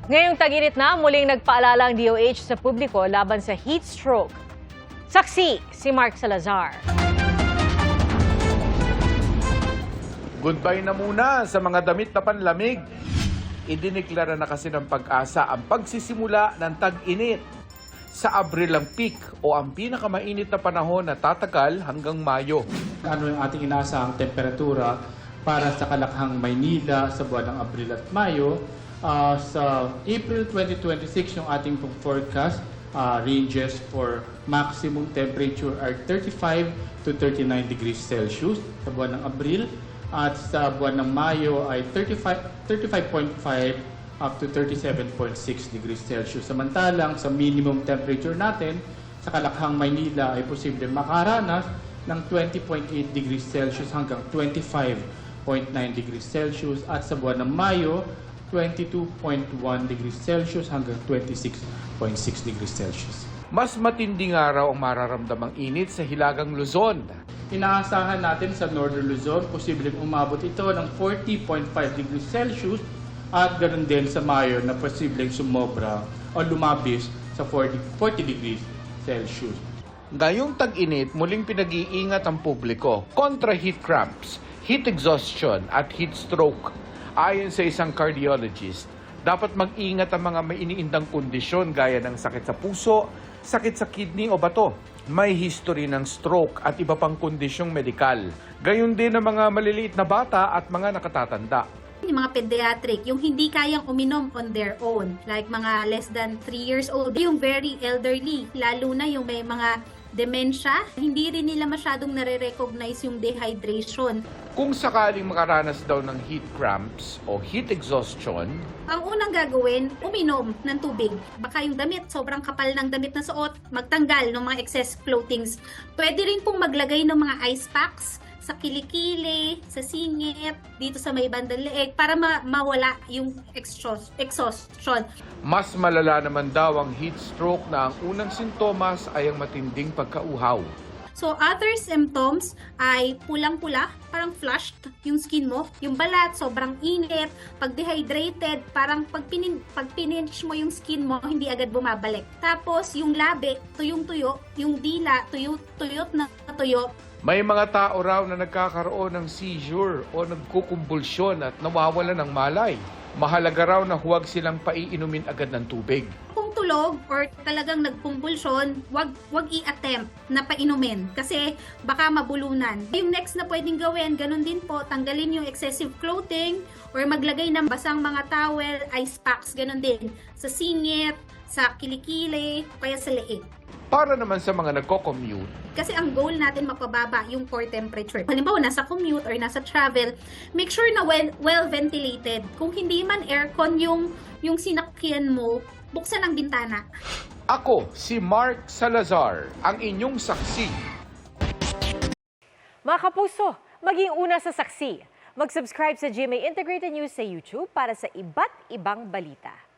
Ngayong tag-init na, muling nagpaalala ang DOH sa publiko laban sa heat stroke. Saksi, si Mark Salazar. Goodbye na muna sa mga damit na panlamig. Idineklara na kasi ng Pag-asa ang pagsisimula ng tag-init. Sa Abril ang peak o ang pinakamainit na panahon na tatagal hanggang Mayo. Ano yung ating inaasahang temperatura para sa Kalakhang, Maynila sa buwan ng Abril at Mayo. Sa April 2026, yung ating forecast ranges for maximum temperature are 35 to 39 degrees Celsius sa buwan ng Abril. At sa buwan ng Mayo ay 35.5 up to 37.6 degrees Celsius. Samantalang sa minimum temperature natin sa Kalakhang, Maynila ay posible makaranas ng 20.8 degrees Celsius hanggang 25.9 degrees Celsius at sa buwan ng Mayo 22.1 degrees Celsius hanggang 26.6 degrees Celsius. Mas matinding araw ang mararamdamang init sa Hilagang Luzon. Inaasahan natin sa Northern Luzon, posibleng umabot ito ng 40.5 degrees Celsius at ganoon din sa Mayo na posibleng sumobra o lumabis sa 40 degrees Celsius. Ngayong tag-init, muling pinag-iingat ang publiko kontra heat cramps, heat exhaustion at heat stroke. Ayon sa isang cardiologist, dapat mag-ingat ang mga may iniindang kondisyon gaya ng sakit sa puso, sakit sa kidney o bato, may history ng stroke at iba pang kondisyong medikal. Gayon din ang mga maliliit na bata at mga nakatatanda. Yung mga pediatric, yung hindi kayang uminom on their own, like mga less than 3 years old, yung very elderly, lalo na yung may mga dementia, hindi rin nila masyadong nare-recognize yung dehydration. Kung sakaling makaranas daw ng heat cramps o heat exhaustion, Ang unang gagawin, uminom ng tubig. Baka yung damit, sobrang kapal ng damit na suot, magtanggal ng mga excess clothings. Pwede rin pong maglagay ng mga ice packs sa kilikili, sa singit, dito sa may bandang leeg para mawala yung exhaustion. mas malala naman daw ang heat stroke na ang unang sintomas ay ang matinding pagkauhaw. So, other symptoms ay pulang-pula, parang flushed yung skin mo. Yung balat, sobrang init. Pag dehydrated, parang pag pininch mo yung skin mo, hindi agad bumabalik. Tapos, yung labi, tuyong-tuyo. Yung dila, tuyot na tuyo. May mga tao raw na nagkakaroon ng seizure o nagkukumbulsyon at nawawalan ng malay. Mahalaga raw na huwag silang paiinumin agad ng tubig. Kung tulog or talagang nagkumbulsyon, wag i-attempt na painumin kasi baka mabulunan. Yung next na pwedeng gawin, ganun din po, tanggalin yung excessive clothing or maglagay ng basang mga towel, ice packs, ganun din. Sa singit, sa kilikili, kaya sa leeg. Para naman sa mga nagko-commute, Kasi ang goal natin mapababa yung core temperature. Halimbawa, nasa commute or nasa travel, make sure na well ventilated. Kung hindi man aircon yung sinakyan mo, buksan ang bintana. ako si Mark Salazar, ang inyong saksi. Mga kapuso, maging una sa saksi. Mag-subscribe sa GMA Integrated News sa YouTube para sa iba't ibang balita.